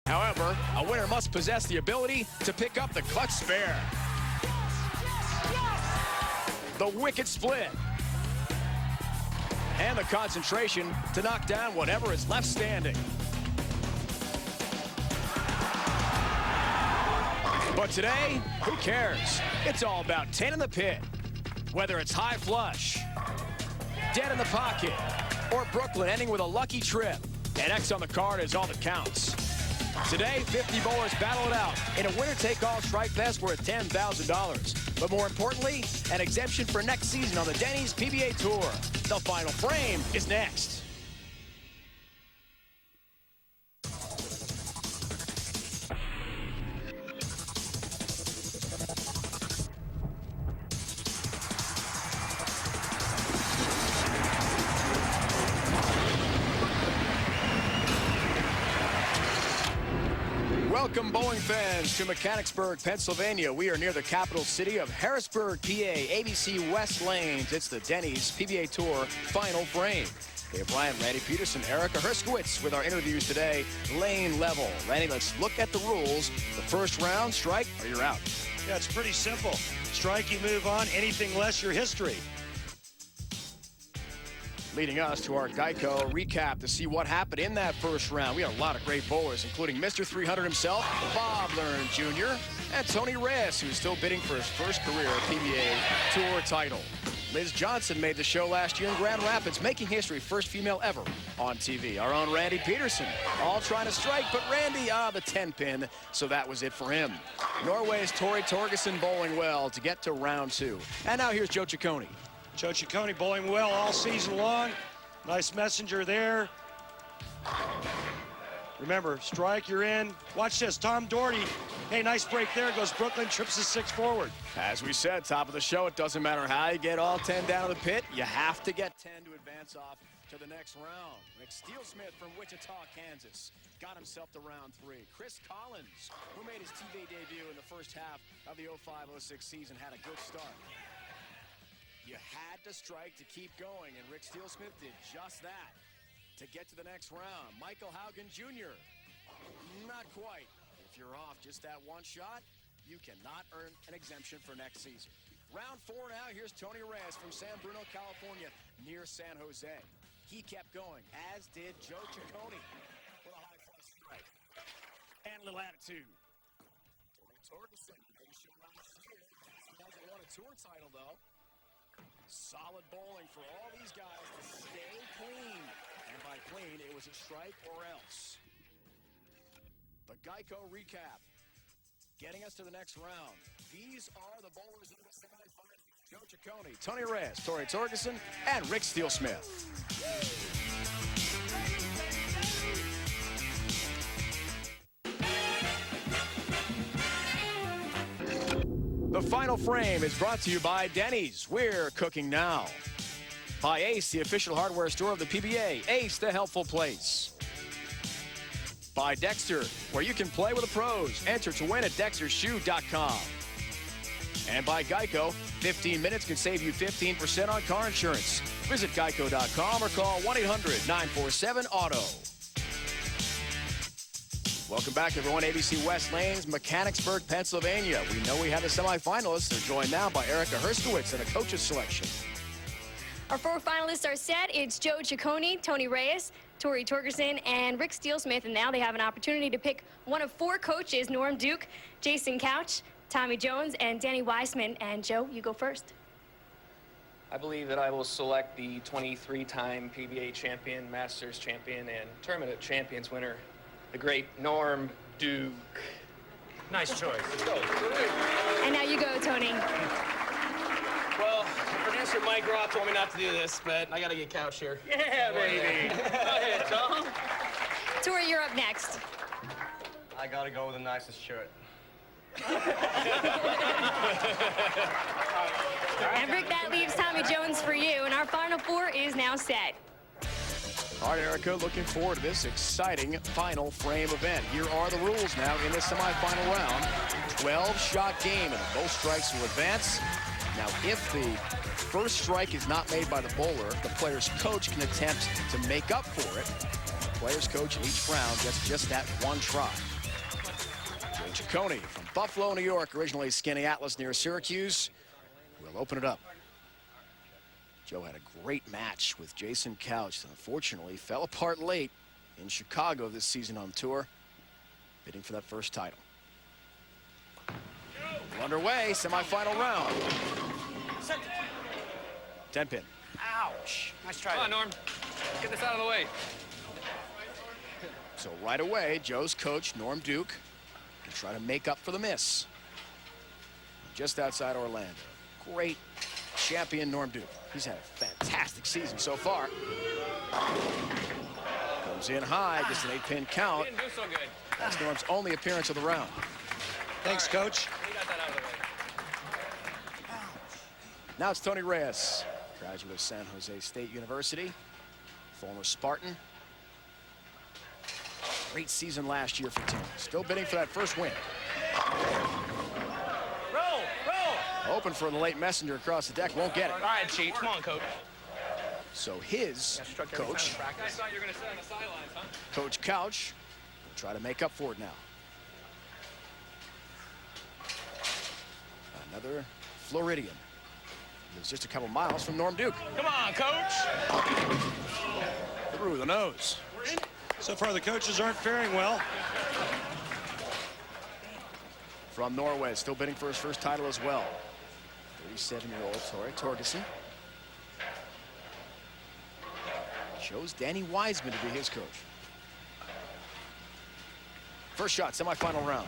However, a winner must possess the ability to pick up the clutch spare. The wicked split. And the concentration to knock down whatever is left standing. But today, who cares? It's all about 10 in the pit. Whether it's high flush, dead in the pocket, or Brooklyn ending with a lucky trip, an X on the card is all that counts. Today, 50 bowlers battle it out in a winner-take-all strike fest worth $10,000. But more importantly, an exemption for next season on the Denny's PBA Tour. The final frame is next. Welcome, bowling fans, to Mechanicsburg, Pennsylvania. We are near the capital city of Harrisburg, PA, ABC West Lanes. It's the Denny's PBA Tour final frame. Dave Bryant, Randy Peterson, Erica Herskowitz with our interviews today. Lane level. Randy, let's look at the rules. The first round, strike or you're out. Yeah, it's pretty simple. Strike, you move on. Anything less, your history. Leading us to our Geico recap to see what happened in that first round. We had a lot of great bowlers, including Mr. 300 himself, Bob Learn Jr., and Tony Reyes, who's still bidding for his first career PBA Tour title. Liz Johnson made the show last year in Grand Rapids, making history, first female ever on TV. Our own Randy Peterson, all trying to strike, but Randy, the 10-pin, so that was it for him. Norway's Torgersen bowling well to get to round two. And now here's Joe Ciccone. Joe Ciccone bowling well all season long. Nice messenger there. Remember, strike, you're in. Watch this, Tom Doherty. Hey, nice break there. Goes Brooklyn, trips the 6 forward. As we said, top of the show, it doesn't matter how you get all 10 down to the pit. You have to get 10 to advance off to the next round. Steelsmith from Wichita, Kansas, got himself to round 3. Chris Collins, who made his TV debut in the first half of the 05-06 season, had a good start. You had to strike to keep going, and Rick Steelsmith did just that to get to the next round. Michael Haugen Jr., not quite. If you're off just that one shot, you cannot earn an exemption for next season. Round 4 now, here's Tony Reyes from San Bruno, California, near San Jose. He kept going, as did Joe Ciccone with a high fly strike and a little attitude. Torgersen, maybe should last year. He hasn't won a tour title, though. Solid bowling for all these guys to stay clean. And by clean, it was a strike or else. The Geico recap, getting us to the next round. These are the bowlers in the semifinals. Joe Ciccone, Tony Reyes, Torgersen, and Rick Steelsmith. The final frame is brought to you by Denny's. We're cooking now. By Ace, the official hardware store of the PBA. Ace, the helpful place. By Dexter, where you can play with the pros. Enter to win at dextershoe.com. And by Geico, 15 minutes can save you 15% on car insurance. Visit geico.com or call 1-800-947-AUTO. Welcome back, everyone. ABC West Lanes, Mechanicsburg, Pennsylvania. We know we have the semifinalists. They're joined now by Erica Herskowitz and a coach's selection. Our 4 finalists are set. It's Joe Ciccone, Tony Reyes, Tori Torgersen, and Rick Steelsmith. And now they have an opportunity to pick one of 4 coaches, Norm Duke, Jason Couch, Tommy Jones, and Danny Weissman. And Joe, you go first. I believe that I will select the 23-time PBA champion, Masters champion, and Tournament of Champions winner, the great Norm Duke. Nice choice. Let's go. And now you go, Tony. Well, producer Mike Roth told me not to do this, but I got to get Couch here. Yeah, baby. Go ahead, Tom. Tori, you're up next. I got to go with the nicest shirt. And Rick, that leaves Tommy Jones for you. And our final 4 is now set. All right, Erica, looking forward to this exciting final frame event. Here are the rules now in the semifinal round. 12-shot game, and both strikes will advance. Now, if the first strike is not made by the bowler, the player's coach can attempt to make up for it. The player's coach in each round gets just that one try. Ciccone from Buffalo, New York, originally Skinny Atlas near Syracuse, will open it up. Joe had a great match with Jason Couch, unfortunately fell apart late in Chicago this season on tour, bidding for that first title. We're underway, semifinal round. 10-pin. Ouch. Nice try. Come on, Norm. Get this out of the way. So right away, Joe's coach, Norm Duke, can try to make up for the miss. Just outside Orlando. Great champion, Norm Duke. He's had a fantastic season so far. Comes in high, gets an 8-pin count. Didn't do so good. That's Norm's only appearance of the round. Thanks, Coach. He got that out of the way. Now it's Tony Reyes, graduate of San Jose State University, former Spartan. Great season last year for Tony. Still bidding for that first win. Roll, roll. Open for the late messenger across the deck, won't get it. All right, Chief. Come on, Coach. So his coach, I thought you were going to sit on the sidelines, huh? Coach Couch, will try to make up for it now. Another Floridian. Lives just a couple miles from Norm Duke. Come on, Coach. Through the nose. So far, the coaches aren't faring well. From Norway, still bidding for his first title as well. 37-year-old Torgersen. Chose Danny Wiseman to be his coach. First shot, semifinal round.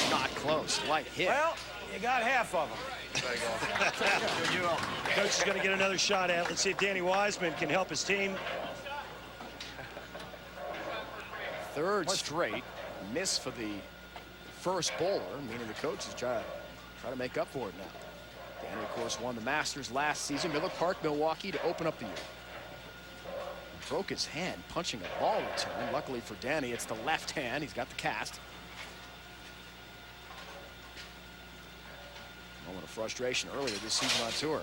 Not close, light hit. Well, you got half of them. Coach is going to get another shot at it. Let's see if Danny Wiseman can help his team. Third straight miss for the first bowler, meaning the coach is trying to make up for it now. Danny, of course, won the Masters last season, Miller Park, Milwaukee, to open up the year. Broke his hand punching a ball return. Luckily for Danny, it's the left hand. He's got the cast. Moment of frustration earlier this season on tour.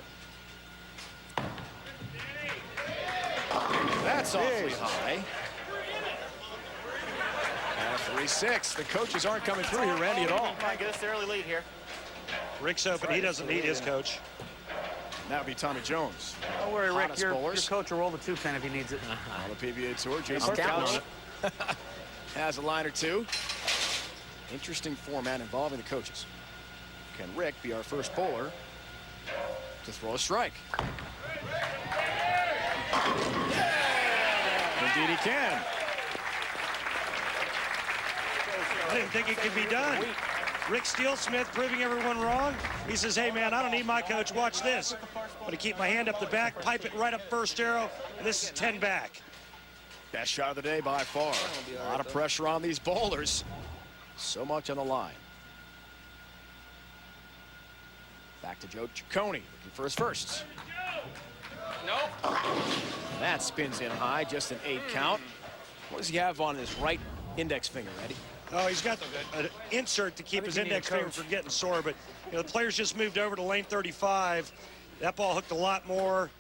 That's awfully high. And a 3-6. The coaches aren't coming through here, Randy, at all. My goodness, the early lead here. Rick's open. He doesn't need his coach. And that would be Tommy Jones. Don't worry, Rick. Hottest Your bowlers coach will roll the 2-pin if he needs it. on the PBA Tour. Jason I'm counting Couch on has a line or two. Interesting format involving the coaches. Can Rick be our first bowler to throw a strike? Indeed he can. I didn't think it could be done. Rick Steelsmith proving everyone wrong. He says, hey, man, I don't need my coach. Watch this. I'm going to keep my hand up the back, pipe it right up first arrow, and this is 10 back. Best shot of the day by far. A lot of pressure on these bowlers. So much on the line. Back to Joe Ciccone, looking for his first. Nope. That spins in high, just an 8 count. What does he have on his right index finger, Eddie? Oh, he's got an insert to keep his index finger from getting sore, but you know, the players just moved over to lane 35. That ball hooked a lot more.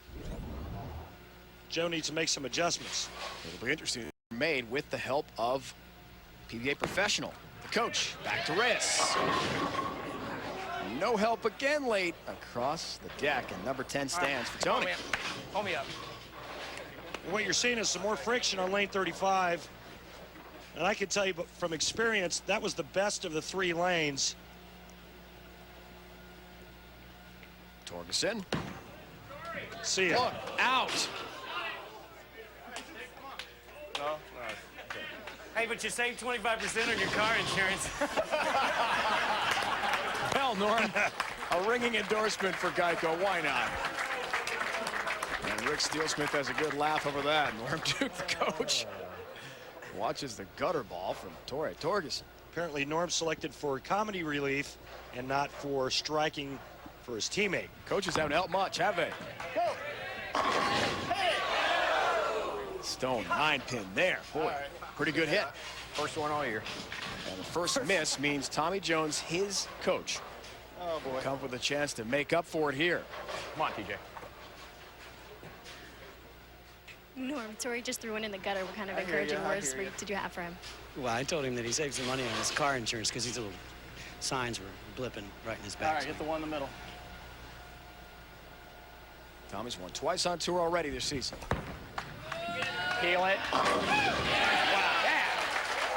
Joe needs to make some adjustments. It'll be interesting. Made with the help of PBA professional, the coach. Back to Reyes. No help again late across the deck, and number 10 stands for Tony. Hold me up. What you're seeing is some more friction on lane 35. And I can tell you from experience, that was the best of the 3 lanes. Torgersen. See ya. Look, out. No? Hey, but you saved 25% on your car insurance. Well, Norm, a ringing endorsement for Geico. Why not? And Rick Steelsmith has a good laugh over that. Norm Duke, the coach, watches the gutter ball from Torgersen. Apparently, Norm selected for comedy relief and not for striking for his teammate. Coaches haven't helped much, have they? Stone 9-pin there. Boy, pretty good hit. First one all year. And the first miss means Tommy Jones, his coach, Oh, boy. come with a chance to make up for it here. Come on, TJ. Norm, Tori just threw one in the gutter. What kind of encouraging words did you have for him? Well, I told him that he saves some money on his car insurance because these little signs were blipping right in his back. All right, hit the one in the middle. Tommy's won twice on tour already this season. Peel it.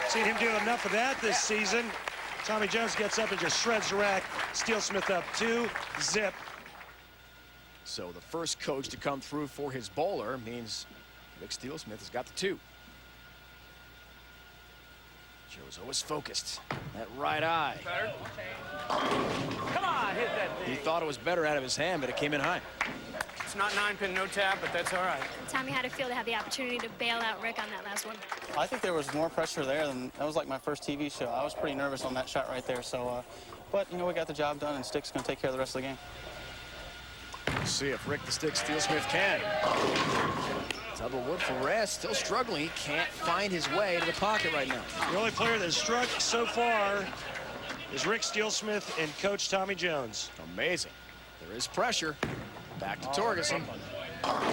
Seen him do enough of that this season. Tommy Jones gets up and just shreds the rack. Steelsmith up 2-zip. So the first coach to come through for his bowler means Rick Steelsmith has got the 2. Joe's always focused. That right eye. Come on, hit that He thing. thought it was better out of his hand, but it came in high. It's not 9-pin, no tap, but that's all right. Tommy, how did it feel to have the opportunity to bail out Rick on that last one? I think there was more pressure there than that was like my first TV show. I was pretty nervous on that shot right there. So, but you know, we got the job done, and Stick's going to take care of the rest of the game. We'll see if Rick the Stick Steelsmith can. Double wood for Reyes, still struggling. He can't find his way to the pocket right now. The only player that's struck so far is Rick Steelsmith and Coach Tommy Jones. Amazing. There is pressure. Back to Torgersen.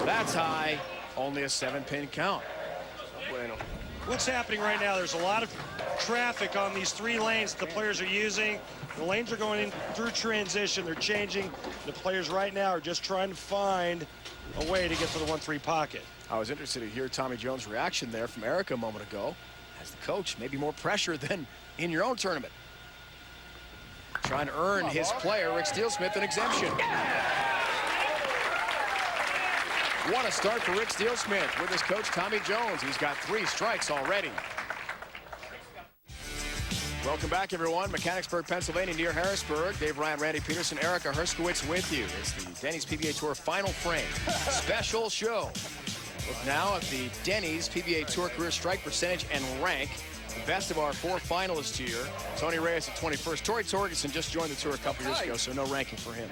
That's high. Only a 7-pin count. What's happening right now? There's a lot of traffic on these 3 lanes that the players are using. The lanes are going in through transition. They're changing. The players right now are just trying to find a way to get to the 1-3 pocket. I was interested to hear Tommy Jones' reaction there from Erica a moment ago. As the coach, maybe more pressure than in your own tournament. Trying to earn his player, Rick Steelsmith, an exemption. What a start for Rick Steelsmith with his coach, Tommy Jones. He's got 3 strikes already. Welcome back, everyone. Mechanicsburg, Pennsylvania, near Harrisburg. Dave Ryan, Randy Peterson, Erica Herskowitz with you. It's the Denny's PBA Tour Final Frame special show. Look now at the Denny's PBA Tour career strike percentage and rank. The best of our 4 finalists here. Tony Reyes at 21st. Torgersen just joined the tour a couple years ago, so no ranking for him.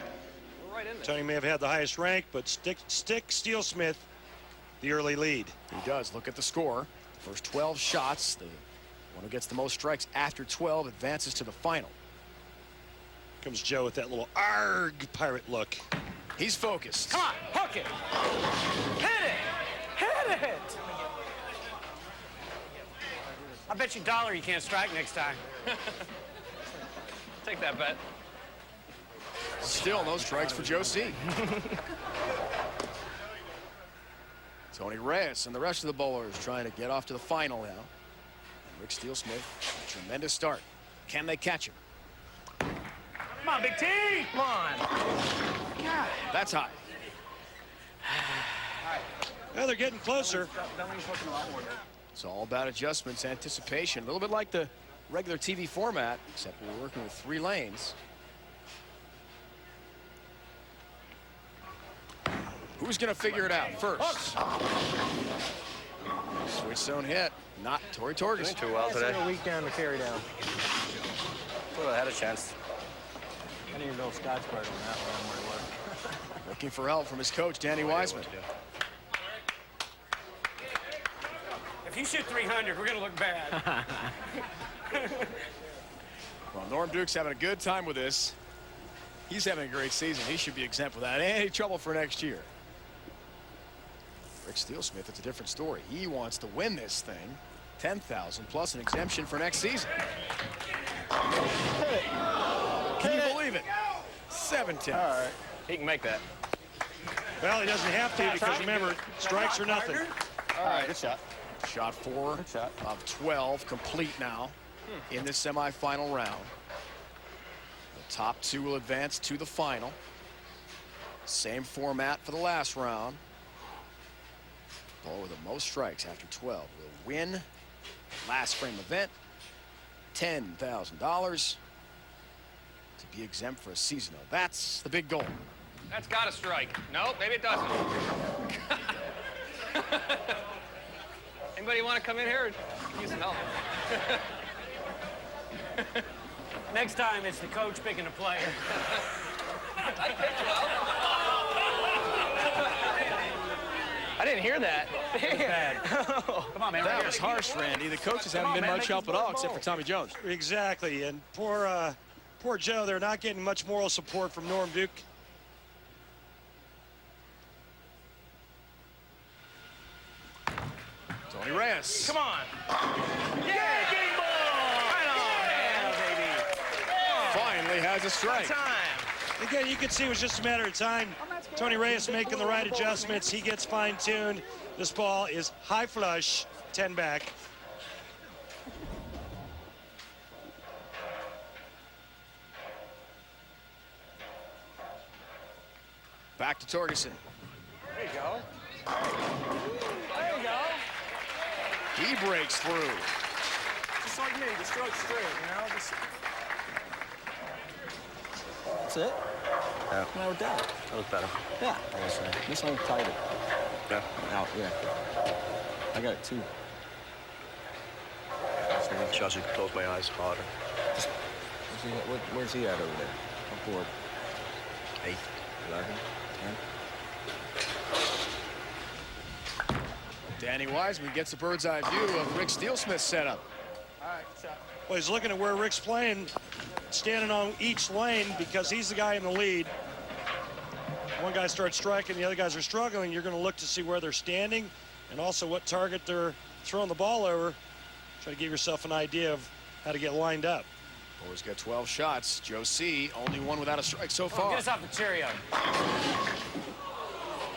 Tony may have had the highest rank, but Stick Steelsmith, the early lead. He does. Look at the score. First 12 shots. The one who gets the most strikes after 12 advances to the final. Comes Joe with that little arg pirate look. He's focused. Come on, hook it. Hit it. Hit it. I bet you $1 you can't strike next time. Take that bet. Still no strikes for Joe C. Tony Reyes and the rest of the bowlers trying to get off to the final now. And Rick Steelsmith, a tremendous start. Can they catch him? Come on, Big T. Come on. God, that's high. Well, they're getting closer. It's all about adjustments, anticipation. A little bit like the regular TV format, except we're working with 3 lanes. Who's going to figure it out first? Switch zone hit. Not Tory Torgersen. Too well today. A week down to carry down. Thought I had a chance. I didn't even know Scottsburg on that one. Looking for help from his coach, Danny Wiseman. If you shoot 300, we're going to look bad. Well, Norm Duke's having a good time with this. He's having a great season. He should be exempt without any trouble for next year. Rick Steelsmith, it's a different story. He wants to win this thing. 10,000 plus an exemption for next season. Can you believe it? 7-10. All right. He can make that. Well, he doesn't have to because remember, strikes are nothing. All right, good shot. Shot 4 Good shot. of 12 complete now in this semifinal round. The top 2 will advance to the final. Same format for the last round. Bowler with the most strikes after 12 will win last frame event. $10,000 to be exempt for a seasonal. That's the big goal. That's got to strike. No, maybe it doesn't. Anybody want to come in here and use some help? Next time, it's the coach picking a player. I pitch well. I didn't hear that. Bad. Come on, man. That was harsh, Randy. The coaches haven't been much help at all, except for Tommy Jones. Exactly, and poor Joe, they're not getting much moral support from Norm Duke. Tony Reyes. Come on. Yeah, game ball. Right on. Yeah, baby. Finally has a strike. Time. Again, you can see it was just a matter of time. Tony Reyes making the right adjustments. He gets fine-tuned. This ball is high flush, 10 back. Back to Torgersen. There you go. There you go. He breaks through. Just like me, just throw it straight, you know? Just... That's it? Yeah. Now we're done. That was better. Yeah. This one tighter. Yeah. Out, yeah. I got it too. Chelsea could close my eyes harder. Where's he at over there? What board? 8. 11, 10. Danny Wiseman gets a bird's eye view of Rick Steelsmith's setup. All right, shot. Well, he's looking at where Rick's playing, standing on each lane because he's the guy in the lead. One guy starts striking, the other guys are struggling. You're going to look to see where they're standing and also what target they're throwing the ball over. Try to give yourself an idea of how to get lined up. Boys got 12 shots. Joe C, only one without a strike so far. Get us off the Cheerio.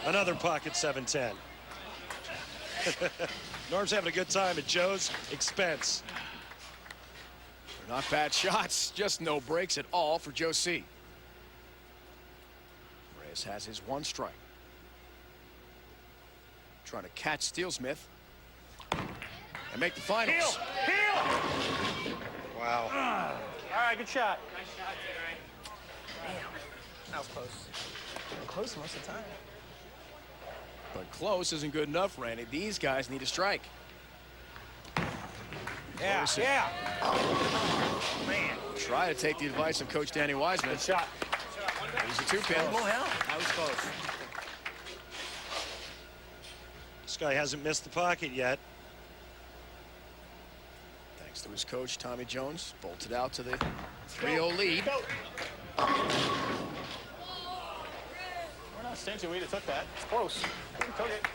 Another pocket 7-10. Norm's having a good time at Joe's expense. Not bad shots, just no breaks at all for Joe C. Reyes has his one strike. Trying to catch Steelsmith and make the finals. Heel! Wow. All right, good shot. Nice shot, Damn. That was close. Close most of the time. But close isn't good enough, Randy. These guys need a strike. Yeah, Torgersen. yeah. Man. Try to take the advice of Coach Danny Wiseman. Good shot. He's a two-pin. Oh, hell. That was close. This guy hasn't missed the pocket yet. Thanks to his coach, Tommy Jones, bolted out to the 3-0 lead. We're not stingy. We'd have took that. It's close. We took it.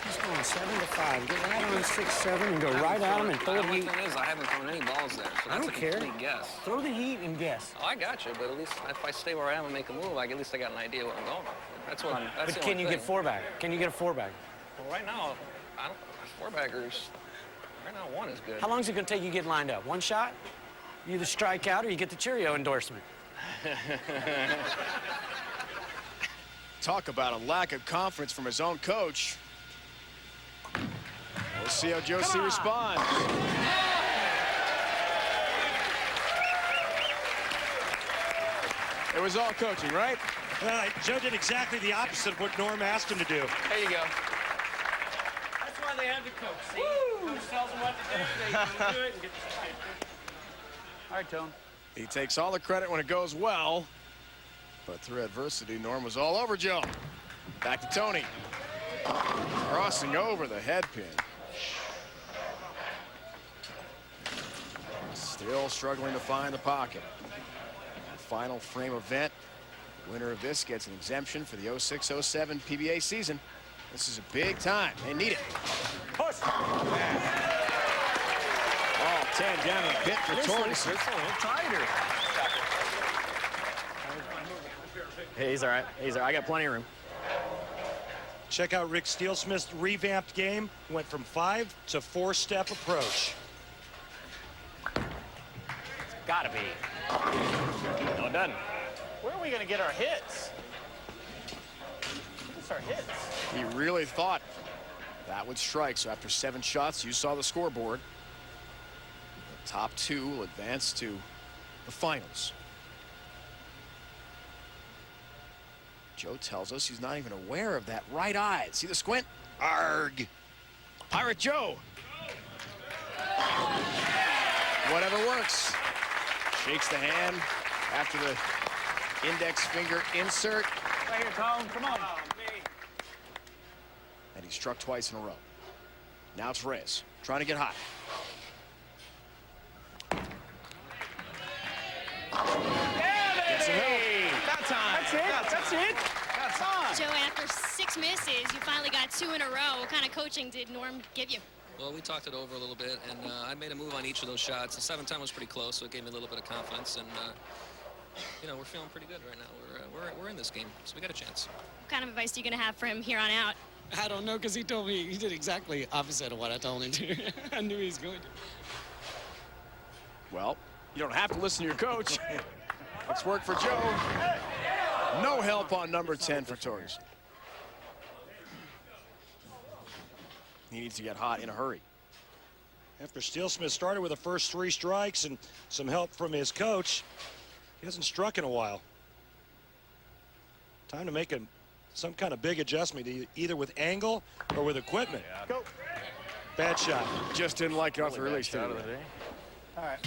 He's going 7-5. Get right on 6-7 and go right at him and throw the heat. The thing is, I haven't thrown any balls there, so I that's don't a care. complete guess. Throw the heat and guess. Oh, I got you, but at least if I stay where I am and make a move, at least I got an idea what I'm going for. That's what I'm. That's But the can only you get thing. 4-back? Can you get a 4-back? Well, right now, I don't. 4-baggers. Right now, one is good. How long is it going to take you to get lined up? One shot? You either strike out or you get the Cheerio endorsement. Talk about a lack of confidence from his own coach. We'll see how Joe C responds. It was all coaching, right? Joe did exactly the opposite of what Norm asked him to do. There you go. That's why they have the coach. See? Coach tells them what to do. They do it and get the strike. All right, Tone. He takes all the credit when it goes well, but through adversity, Norm was all over Joe. Back to Tony. Crossing over the head pin. Still struggling to find the pocket. Final frame event. Winner of this gets an exemption for the 06-07 PBA season. This is a big time. They need it. Push. All 10 down in the pit for Torgersen. It's a little tighter. Hey, he's all right. He's all right. I got plenty of room. Check out Rick Steelsmith's revamped game. Went from 5 to 4-step approach. Gotta be. No, it doesn't. Where are we gonna get our hits? What's our hits? He really thought that would strike. So after 7 shots, you saw the scoreboard. The top 2 will advance to the finals. Joe tells us he's not even aware of that right eye. See the squint? Arg! Pirate Joe! Whatever works. Shakes the hand after the index finger insert. Right here, Tone. Come on. And he struck twice in a row. Now it's Reyes, trying to get hot. Gets some help. That's it. That's it. That's on. Joe, after 6 misses, you finally got 2 in a row. What kind of coaching did Norm give you? Well, we talked it over a little bit, and I made a move on each of those shots. The 7th time was pretty close, so it gave me a little bit of confidence. And you know, we're feeling pretty good right now. We're in this game, so we got a chance. What kind of advice are you going to have for him here on out? I don't know, because he told me he did exactly opposite of what I told him to. I knew he was going to. Well, you don't have to listen to your coach. It's work for Joe. No help on number 10 for Torgersen. He needs to get hot in a hurry. After Steelsmith started with the first 3 strikes and some help from his coach, he hasn't struck in a while. Time to make some kind of big adjustment, either with angle or with equipment. Go. Bad shot. Just didn't like it off the release. All right.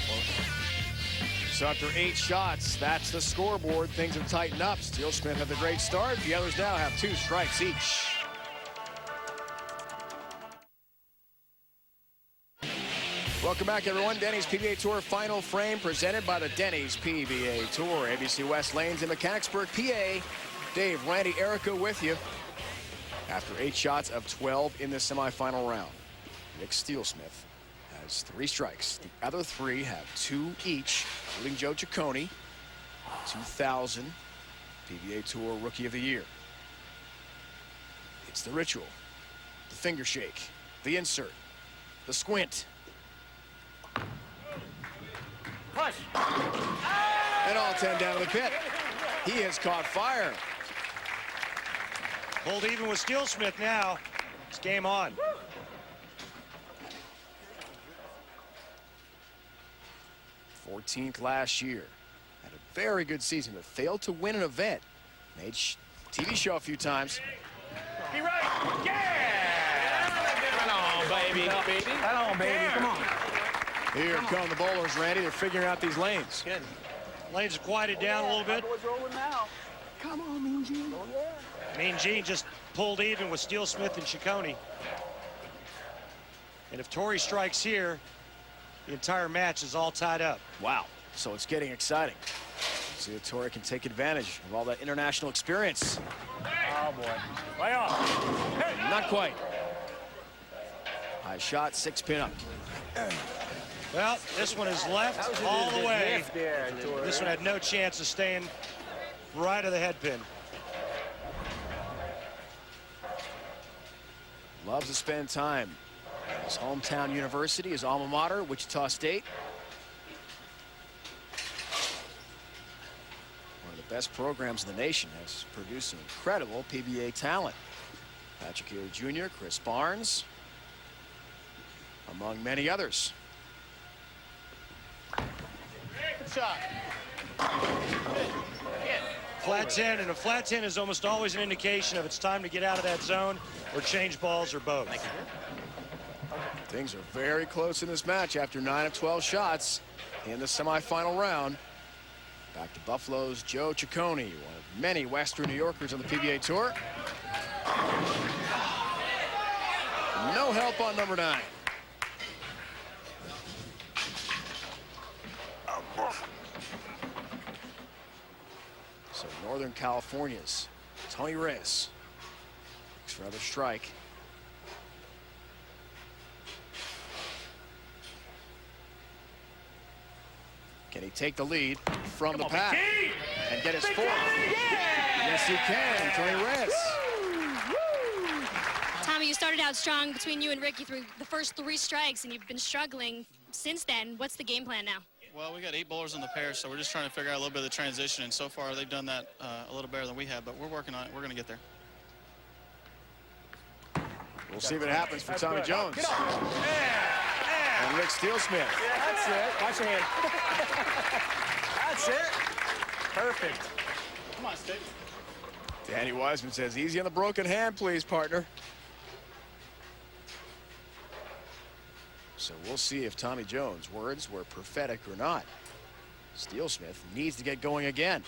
So after 8 shots, that's the scoreboard. Things have tightened up. Steelsmith had the great start. The others now have 2 strikes each. Welcome back, everyone. Denny's PBA Tour Final Frame presented by the Denny's PBA Tour. ABC West Lanes in Mechanicsburg, PA. Dave, Randy, Erica with you. After 8 shots of 12 in the semifinal round, Rick Steelsmith has 3 strikes. The other 3 have 2 each, including Joe Ciccone, 2000 PBA Tour Rookie of the Year. It's the ritual, the finger shake, the insert, the squint. Push. And all 10 down to the pit. He has caught fire. Hold even with Steelsmith now. It's game on. Woo! 14th last year. Had a very good season, but failed to win an event. Made TV show a few times. Be right. Yeah! Come on, baby. Come on, baby. Come on. Here come the bowlers, Randy. They're figuring out these lanes. Good. Lanes have quieted down a little bit. Come on, Mean Gene. Mean Gene just pulled even with Steelsmith and Ciccone. And if Torrey strikes here, the entire match is all tied up. Wow. So it's getting exciting. See if Torrey can take advantage of all that international experience. Oh, boy. Way off. Hey. Not quite. High shot, 6 pin up. Well, this one is left all the way. This one had no chance of staying right of the head pin. Loves to spend time at his hometown university, his alma mater, Wichita State. One of the best programs in the nation, has produced some incredible PBA talent. Patrick Ewing Jr., Chris Barnes, among many others. Good shot. Flat 10, and a flat 10 is almost always an indication of it's time to get out of that zone or change balls or both. Things are very close in this match after 9 of 12 shots in the semifinal round. Back to Buffalo's Joe Ciccone, one of many Western New Yorkers on the PBA Tour. No help on number 9. So Northern California's Tony Reyes looks for another strike. Can he take the lead from the pack and get his 4th? Yes, he can. Tony Reyes. Tommy, you started out strong between you and Ricky through the first 3 strikes, and you've been struggling since then. What's the game plan now? Well, we got 8 bowlers in the pair, so we're just trying to figure out a little bit of the transition, and so far they've done that a little better than we have, but we're working on it. We're going to get there. We'll see what happens for Tommy Jones. And Rick Steelsmith. Yeah, that's it. Watch your hand. That's it. Perfect. Come on, Stick. Danny Wiseman says, easy on the broken hand, please, partner. So we'll see if Tommy Jones' words were prophetic or not. Steelsmith needs to get going again.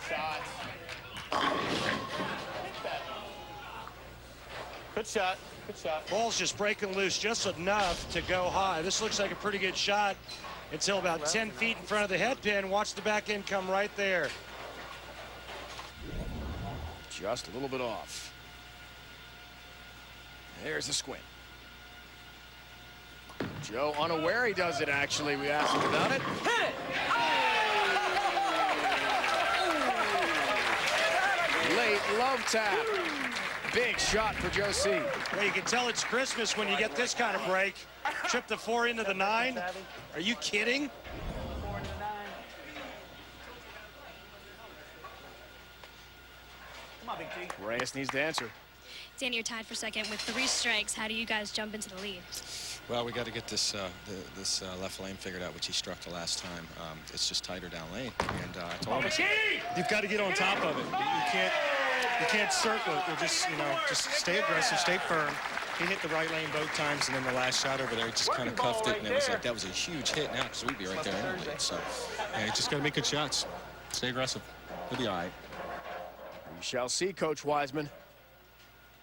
Shots. Good shot. Good shot. Ball's just breaking loose just enough to go high. This looks like a pretty good shot until about 10 feet in front of the head pin. Watch the back end come right there. Just a little bit off. There's the squint. Joe unaware he does it, actually. We asked him about it. Hit it! Late love tap. Big shot for Joe C. Well, you can tell it's Christmas when you get this kind of break. Trip the 4 into the 9. Are you kidding? 4 into 9. Come on, Big T. Reyes needs to answer. Danny, you're tied for second with 3 strikes. How do you guys jump into the lead? Well, we got to get this left lane figured out, which he struck the last time. It's just tighter down lane, and I told him you've got to get on top of it. You can't circle it. You'll just just stay aggressive, stay firm. He hit the right lane both times, and then the last shot over there, he just kind of cuffed it, and it was like that was a huge hit now because we'd be right there in the lead. So, yeah, you just got to make good shots, stay aggressive. He'll be all right. We shall see, Coach Wiseman.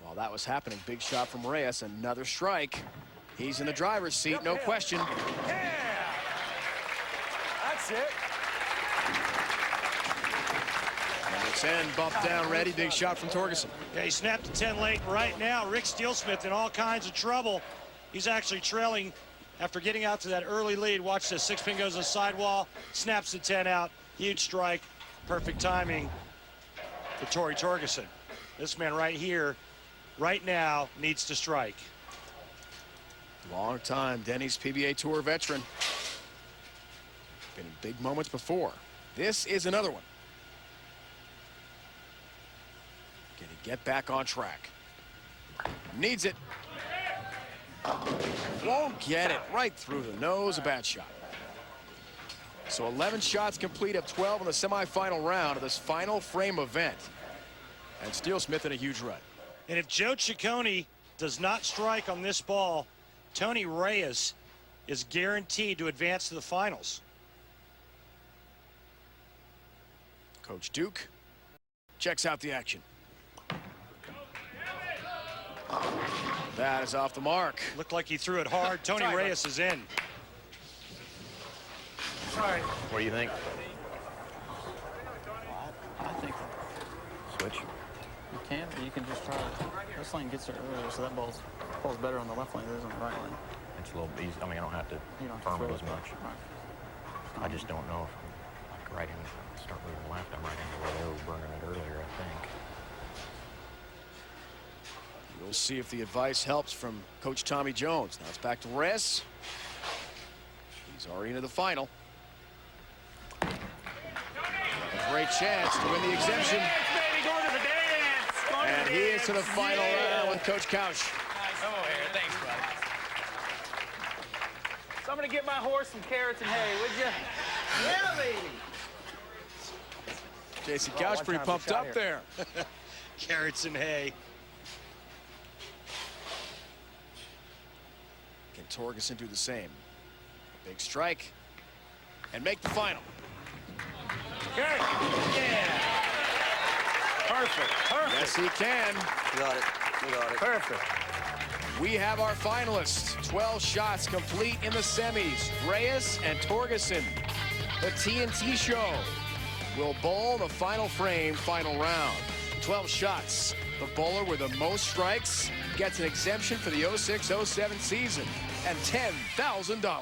While that was happening, big shot from Reyes, another strike. He's in the driver's seat, no question. Yeah! That's it. Number 10 bumped down, ready. Big shot from Torgersen. Yeah, he snapped to 10 late. Right now, Rick Steelsmith in all kinds of trouble. He's actually trailing after getting out to that early lead. Watch this. 6-pin goes to the sidewall, snaps the 10 out. Huge strike. Perfect timing for Torgersen. This man right here, right now, needs to strike. Long time Denny's PBA Tour veteran. Been in big moments before. This is another one. Can he get back on track? Needs it. Won't get it. Right through the nose. A bad shot. So 11 shots complete of 12 in the semifinal round of this final frame event. And Steelsmith in a huge run. And if Joe Ciccone does not strike on this ball, Tony Reyes is guaranteed to advance to the finals. Coach Duke checks out the action. That is off the mark. Looked like he threw it hard. Tony Reyes is in. Sorry. What do you think? I think Switch. you can, but you can just try it. This lane gets there earlier, so that ball's better on the left lane than it is on the right lane. It's a little easy. I mean, I don't have to You don't have to firm it throw as it. much. Right. I just don't know if I'm like right in, start moving left. I'm right into where they were burning it earlier, I think. We'll see if the advice helps from Coach Tommy Jones. Now it's back to Reyes. He's already into the final. A great chance to win the exemption. Baby, go to the dance. Go to And the he is to the dance. final Yeah. round with Coach Couch. Come over here. Thanks, bud. Somebody get my horse some carrots and hay, would you? Yeah, baby. Jason Couch pretty pumped up there. Carrots and hay. Can Torgersen do the same? Big strike and make the final. Okay. Yeah. Perfect. Perfect. Yes, he can. Got it. We got it. Perfect. We have our finalists. 12 shots complete in the semis. Reyes and Torgersen. The TNT show will bowl the final frame, final round. 12 shots. The bowler with the most strikes gets an exemption for the 06-07 season and $10,000.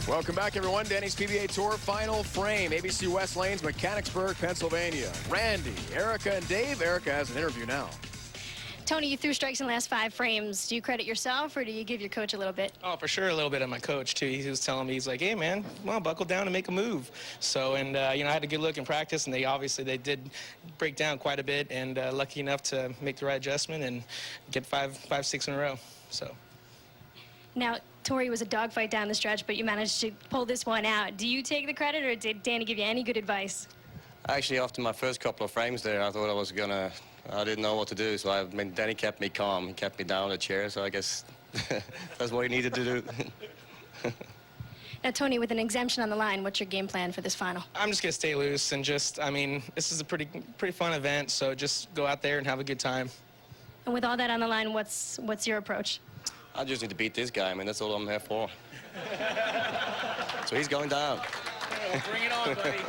Welcome back, everyone. Denny's PBA Tour final frame. ABC West Lanes, Mechanicsburg, Pennsylvania. Randy, Erica, and Dave. Erica has an interview now. Tony, you threw strikes in the last 5 frames. Do you credit yourself, or do you give your coach a little bit? Oh, for sure, a little bit of my coach, too. He was telling me, he's like, hey, man, come on, buckle down and make a move. So, and, you know, I had a good look in practice, and they did break down quite a bit, and lucky enough to make the right adjustment and get 5-6 in a row, so. Now, Tori was a dogfight down the stretch, but you managed to pull this one out. Do you take the credit, or did Danny give you any good advice? Actually, after my first couple of frames there, I thought I didn't know what to do, so Danny kept me calm. He kept me down in the chair, so I guess that's what he needed to do. Now, Tony, with an exemption on the line, what's your game plan for this final? I'm just going to stay loose and just, I mean, this is a pretty fun event, so just go out there and have a good time. And with all that on the line, what's your approach? I just need to beat this guy. I mean, that's all I'm here for. So he's going down. Well, bring it on, buddy.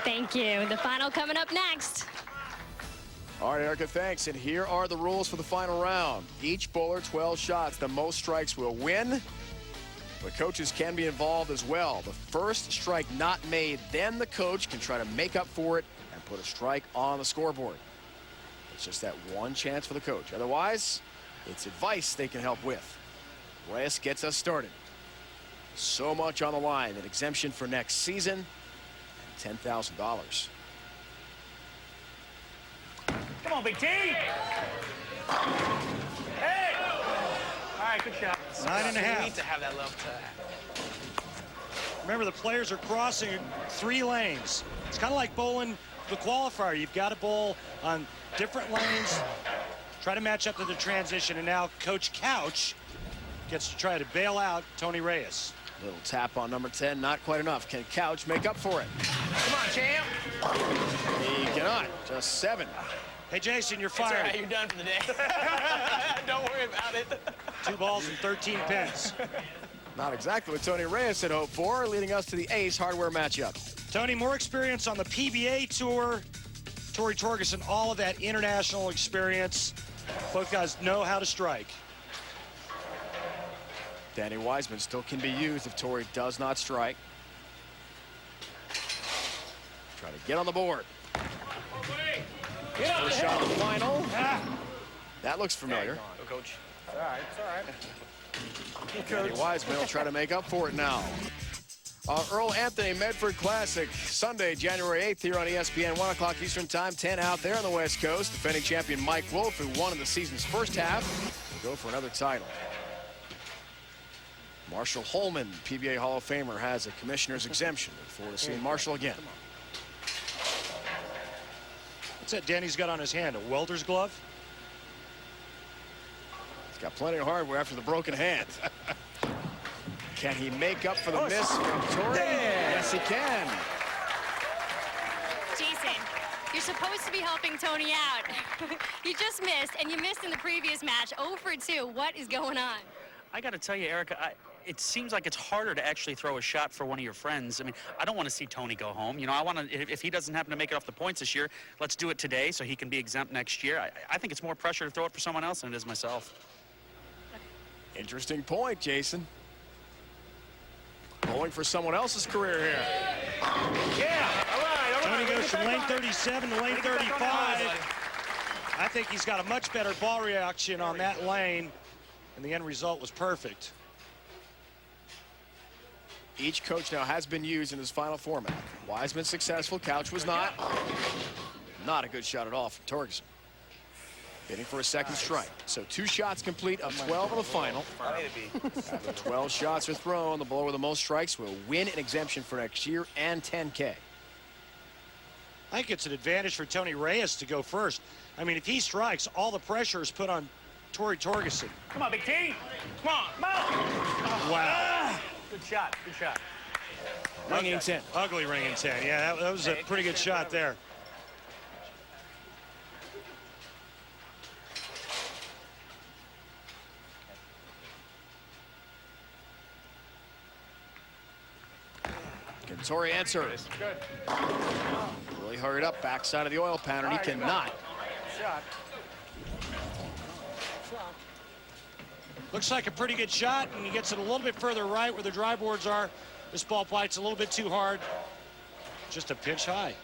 Thank you. The final coming up next. All right, Erica, thanks. And here are the rules for the final round. Each bowler, 12 shots. The most strikes will win. But coaches can be involved as well. The first strike not made, then the coach can try to make up for it and put a strike on the scoreboard. It's just that one chance for the coach. Otherwise, it's advice they can help with. Reyes gets us started. So much on the line. An exemption for next season and $10,000. Come on, Big T. Hey! All right, good shot. 9.5. You need to have that love to. Remember, the players are crossing 3 lanes. It's kind of like bowling the qualifier. You've got to bowl on different lanes, try to match up to the transition, and now Coach Couch gets to try to bail out Tony Reyes. Little tap on number 10, not quite enough. Can Couch make up for it? Come on, champ. He cannot. Just 7. Hey, Jason, you're It's all fired. right, you're done for the day. Don't worry about it. 2 balls and 13 pins. Not exactly what Tony Reyes had hoped for, leading us to the ace hardware matchup. Tony, more experience on the PBA tour. Torrey Torgersen, all of that international experience. Both guys know how to strike. Danny Wiseman still can be used if Torrey does not strike. Try to get on the board. First shot of the final. That looks familiar. Go, Coach. It's all right, it's all right. Danny Wiseman will try to make up for it now. Earl Anthony Medford Classic, Sunday, January 8th here on ESPN, 1 o'clock Eastern Time, 10 out there on the West Coast. Defending champion Mike Wolf, who won in the season's first half, will go for another title. Marshall Holman, PBA Hall of Famer, has a commissioner's exemption. Look forward to seeing Marshall again. What's that Danny's got on his hand, a welder's glove? He's got plenty of hardware after the broken hand. Can he make up for the miss from Torrey? Yes, he can. Jason, you're supposed to be helping Tony out. You just missed, and you missed in the previous match. 0 for 2. What is going on? I got to tell you, Erica, it seems like it's harder to actually throw a shot for one of your friends. I mean, I don't want to see Tony go home. You know, I want to, if he doesn't happen to make it off the points this year, let's do it today so he can be exempt next year. I think it's more pressure to throw it for someone else than it is myself. Interesting point, Jason. Going for someone else's career here. Yeah, all right. Tony goes from lane 37 to lane 35. I think he's got a much better ball reaction on that lane, and the end result was perfect. Each coach now has been used in this final format. Wiseman successful, Couch was not. Not a good shot at all from Torgersen. Hitting for a second strike. So 2 shots complete of 12 in the final. After 12 shots are thrown, the bowler with the most strikes will win an exemption for next year and $10K. I think it's an advantage for Tony Reyes to go first. I mean, if he strikes, all the pressure is put on Torrey Torgersen. Come on, Big T. Come on, come on. Wow. Good shot, good shot. Ringing 10. Ugly ringing 10. Yeah, that was a pretty good shot there. Can Torrey answer? Good. Really hurried up, backside of the oil pattern. He cannot. Shot. Looks like a pretty good shot, and he gets it a little bit further right where the dry boards are. This ball bites a little bit too hard. Just a pitch high.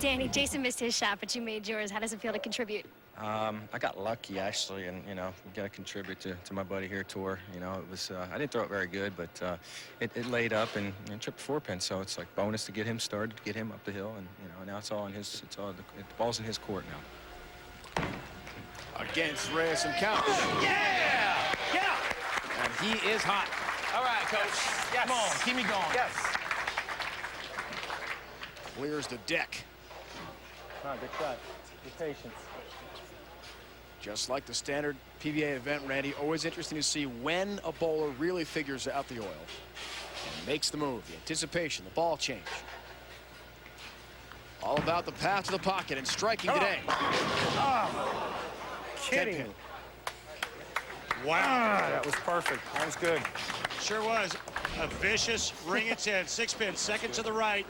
Danny, Jason missed his shot, but you made yours. How does it feel to contribute? I got lucky, actually, and, you know, got to contribute to my buddy here, Tor. You know, it was, I didn't throw it very good, but it laid up and tripped 4 pin, so it's like bonus to get him started, to get him up the hill, and, you know, now it's all in his, the ball's in his court now. Against Reyes and Couch. Yeah! Yeah! And he is hot. All right, Coach. Yes. Come on, keep me going. Yes. Clears the deck. All right, good shot. Good patience. Just like the standard PBA event, Randy, always interesting to see when a bowler really figures out the oil and makes the move, the anticipation, the ball change. All about the path to the pocket and striking today. Oh, kidding. 10 pin. Wow. That was perfect. That was good. Sure was. A vicious ring and 10, 6-pin, second to the right.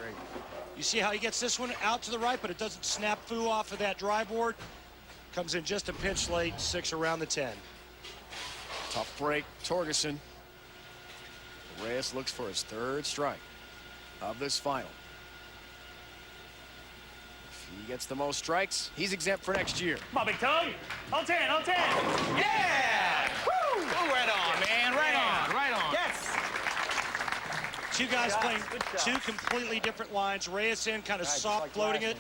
You see how he gets this one out to the right, but it doesn't snap foo off of that drive board. Comes in just a pinch late, 6 around the 10. Tough break, Torgersen. Reyes looks for his 3rd strike of this final. If he gets the most strikes, he's exempt for next year. Come on, big tongue. On 10, on 10. Yeah! Woo! Oh, right on, man. Right on, right on. Yes! Two guys playing two completely different lines. Reyes in kind of soft floating it.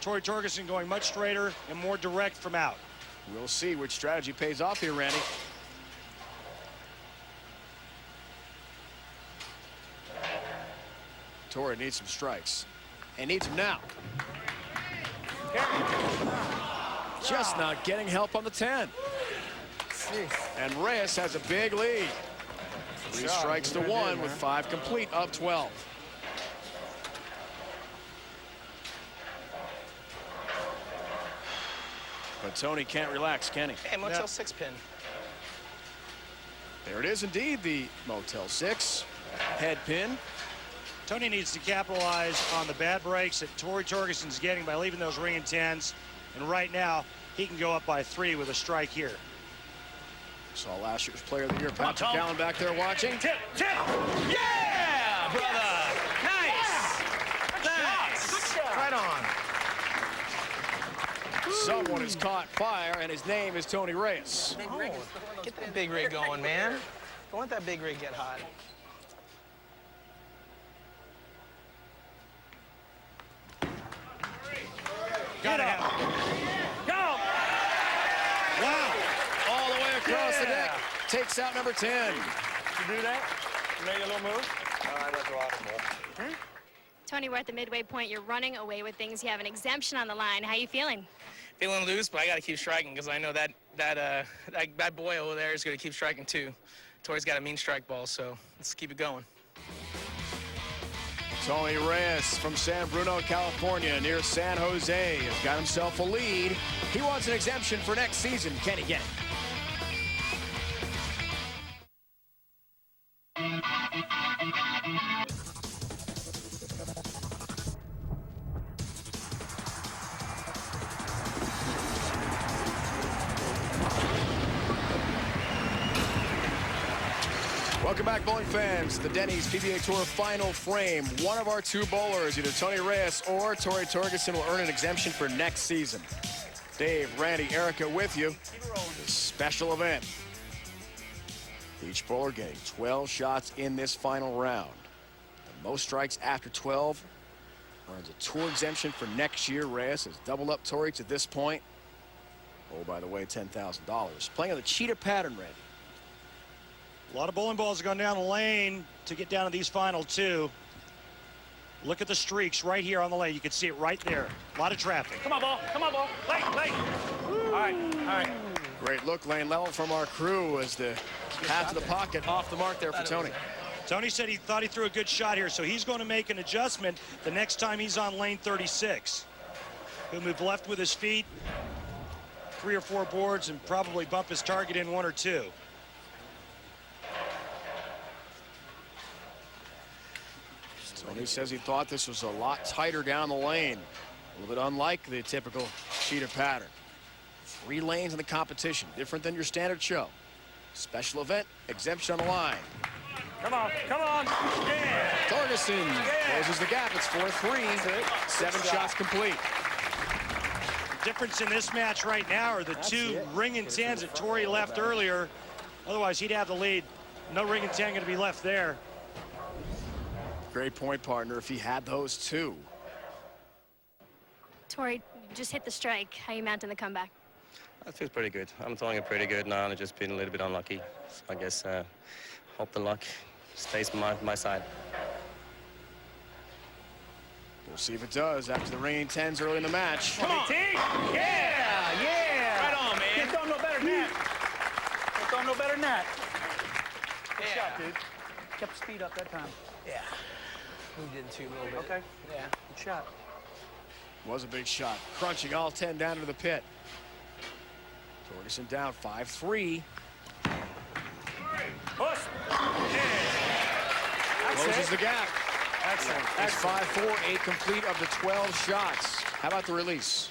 Torgersen going much straighter and more direct from out. We'll see which strategy pays off here, Randy. Torre needs some strikes and needs them now. Just not getting help on the 10. And Reyes has a big lead. 3 strikes to 1 with 5 complete of 12. But Tony can't relax, can he? Hey, Motel 6-pin. There it is indeed, the Motel 6 head pin. Tony needs to capitalize on the bad breaks that Torgersen's getting by leaving those ring and 10s. And right now, he can go up by 3 with a strike here. Saw last year's Player of the Year, Patrick Allen, back there watching. Tip, tip. Yeah, brother. Nice. Nice. Right on. Someone has caught fire, and his name is Tony Reyes. Oh, get that big rig going, man. Don't let that big rig get hot. Gotta have it. Go. Wow. All the way across the deck. Takes out number 10. You do that? You made a little move? That's audible. Tony, we're at the midway point. You're running away with things. You have an exemption on the line. How you feeling? Feeling loose, but I got to keep striking because I know that boy over there is going to keep striking too. Tori's got a mean strike ball, so let's keep it going. Tony Reyes from San Bruno, California, near San Jose, has got himself a lead. He wants an exemption for next season. Can he get it? Welcome back, bowling fans. The Denny's PBA Tour final frame. One of our 2 bowlers, either Tony Reyes or Torgersen, will earn an exemption for next season. Dave, Randy, Erica with you. This special event. Each bowler getting 12 shots in this final round. The most strikes after 12 earns a tour exemption for next year. Reyes has doubled up Torrey to this point. Oh, by the way, $10,000. Playing on the cheetah pattern, Randy. A lot of bowling balls have gone down the lane to get down to these final 2. Look at the streaks right here on the lane. You can see it right there. A lot of traffic. Come on, ball. Come on, ball. Late, late. All right, all right. Great look, lane level from our crew as the half of the pocket off the mark there for Tony. Tony said he thought he threw a good shot here, so he's going to make an adjustment the next time he's on lane 36. He'll move left with his feet, 3 or 4 boards, and probably bump his target in 1 or 2. Tony says he thought this was a lot tighter down the lane. A little bit unlike the typical cheetah pattern. 3 lanes in the competition, different than your standard show. Special event, exemption on the line. Come on, come on. Yeah. Torgersen closes the gap. It's 4-3. 7 shots complete. The difference in this match right now are the 2 ring and 10s that Torrey left earlier. Otherwise, he'd have the lead. No ring and 10 going to be left there. Great point, partner, if he had those 2. Torrey, just hit the strike. How you mounting the comeback? That feels pretty good. I'm throwing it pretty good now, and I've just been a little bit unlucky. So I guess hope the luck stays on my side. We'll see if it does after the ring 10s early in the match. Come on, T. Yeah, yeah. Right on, man. Can't throw no better than that. Can't throw no better than that. Good shot, dude. Kept the speed up that time. Yeah. Moved in 2 a little bit. Okay. Yeah. Good shot. Was a big shot. Crunching all 10 down to the pit. Torgersen down 5-3. Push. Closes the gap. Excellent. It's 5-4, 8 complete of the 12 shots. How about the release?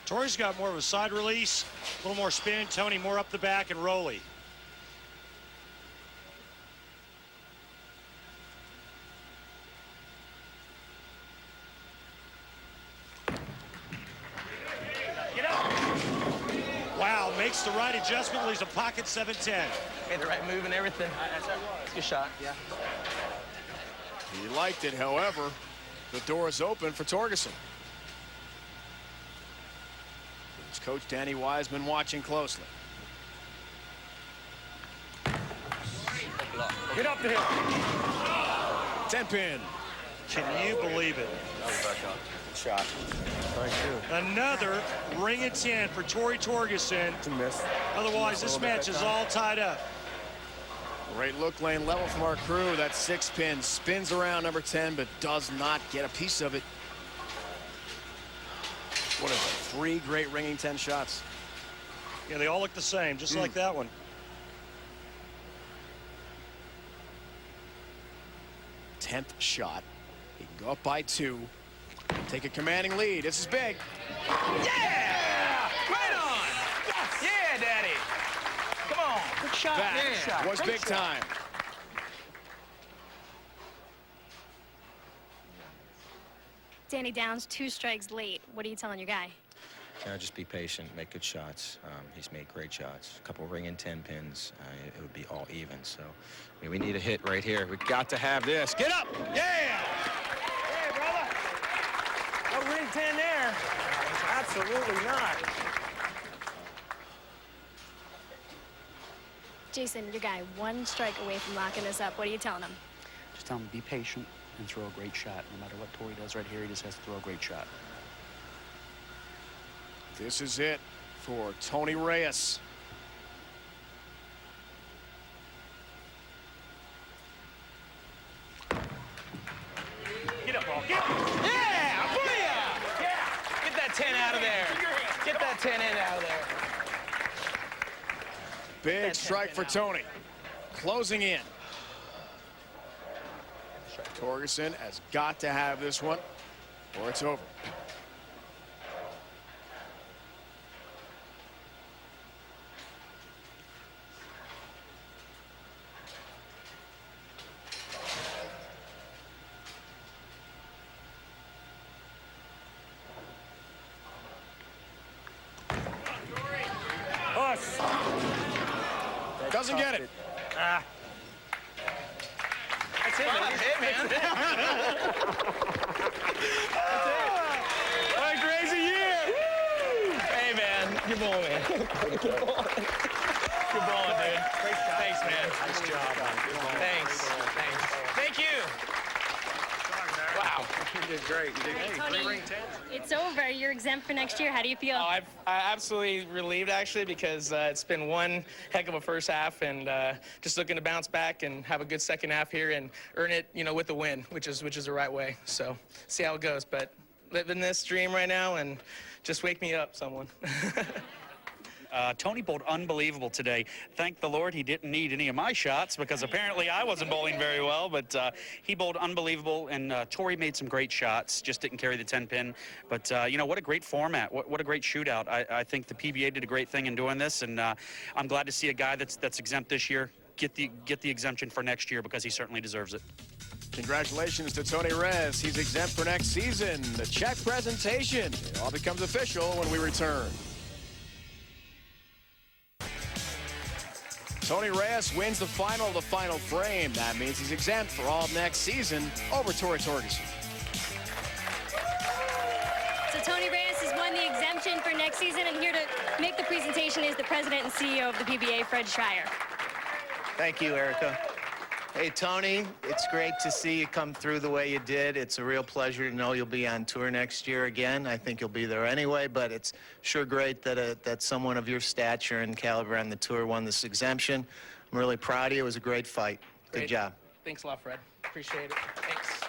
Torrey's got more of a side release, a little more spin. Tony more up the back and rolly. Wow, makes the right adjustment, leaves a pocket 7-10. Made the right move and everything. It's a good shot. Yeah. He liked it, however, the door is open for Torgersen. There's Coach Danny Wiseman watching closely. Get up to him. 10-pin. Can you believe it? Good shot. Another ring of 10 for Torgersen. Otherwise, this match is all tied up. Great look lane level from our crew. That 6-pin spins around number 10, but does not get a piece of it. What is it? 3 great ringing 10 shots. Yeah, they all look the same, just like that one. 10th shot. He can go up by 2. Take a commanding lead. This is big. Yeah! Right on! Yes! Yeah, Daddy! Come on. Good shot. That Good shot. was Great big shot. time. Danny Downs 2 strikes late. What are you telling your guy? Just be patient, make good shots. He's made great shots. A couple ring and 10 pins. It would be all even. So, I mean, we need a hit right here. We've got to have this. Get up! Yeah! Hey, brother. No ring 10 there. Absolutely not. Jason, your guy 1 strike away from locking this up. What are you telling him? Just tell him be patient and throw a great shot. No matter what Torrey does right here, he just has to throw a great shot. This is it for Tony Reyes. Get up, ball. Get up. Yeah! Booyah! Yeah! Get that 10 out of there. Get that 10 in out of there. Big strike for Tony. Closing in. Torgersen has got to have this one, or it's over. Doesn't get it. Ah. That's it, man. What a crazy year. Woo! Hey, man. Good ball, man. Good ball. Good ball, dude. Thanks, man. Nice job. Thanks. Thanks. Thank you. Wow. You did great. You did great. Tony, it's over. You're exempt for next year. How do you feel? I'm absolutely relieved, actually, because it's been one heck of a first half, and just looking to bounce back and have a good second half here and earn it, you know, with a win, which is the right way. So see how it goes. But living this dream right now, and just wake me up, someone. Tony bowled unbelievable today. Thank the Lord he didn't need any of my shots because apparently I wasn't bowling very well, but he bowled unbelievable, and Torrey made some great shots, just didn't carry the 10-pin. But, you know, what a great format. What a great shootout. I think the PBA did a great thing in doing this, and I'm glad to see a guy that's exempt this year get the exemption for next year because he certainly deserves it. Congratulations to Tony Reyes. He's exempt for next season. The check presentation. It all becomes official when we return. Tony Reyes wins the final frame. That means he's exempt for all of next season over Torgersen. So Tony Reyes has won the exemption for next season, and here to make the presentation is the president and CEO of the PBA, Fred Schreier. Thank you, Erica. Hey, Tony, it's great to see you come through the way you did. It's a real pleasure to know you'll be on tour next year again. I think you'll be there anyway, but it's sure great that someone of your stature and caliber on the tour won this exemption. I'm really proud of you. It was a great fight. Good job. Thanks a lot, Fred. Appreciate it. Thanks.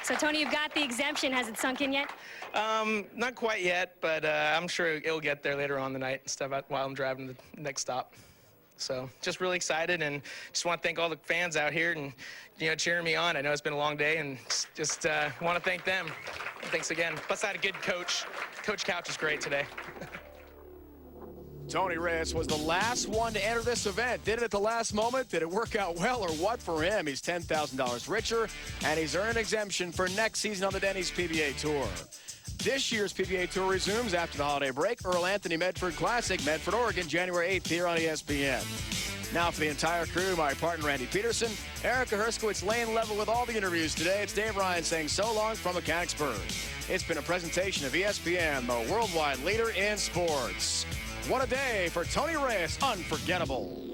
So So, Tony, you've got the exemption. Has it sunk in yet? Not quite yet, but I'm sure it'll get there later on the night and stuff while I'm driving to the next stop. So just really excited, and just want to thank all the fans out here and, cheering me on. I know it's been a long day, and just want to thank them. Thanks again. Plus, I had a good coach. Coach Couch is great today. Tony Reyes was the last one to enter this event. Did it at the last moment? Did it work out well or what for him? He's $10,000 richer, and he's earned an exemption for next season on the Denny's PBA Tour. This year's PBA Tour resumes after the holiday break. Earl Anthony Medford Classic, Medford, Oregon, January 8th here on ESPN. Now for the entire crew, my partner Randy Peterson, Erica Herskowitz, lane level with all the interviews today. It's Dave Ryan saying so long from Mechanicsburg. It's been a presentation of ESPN, the worldwide leader in sports. What a day for Tony Reyes, unforgettable.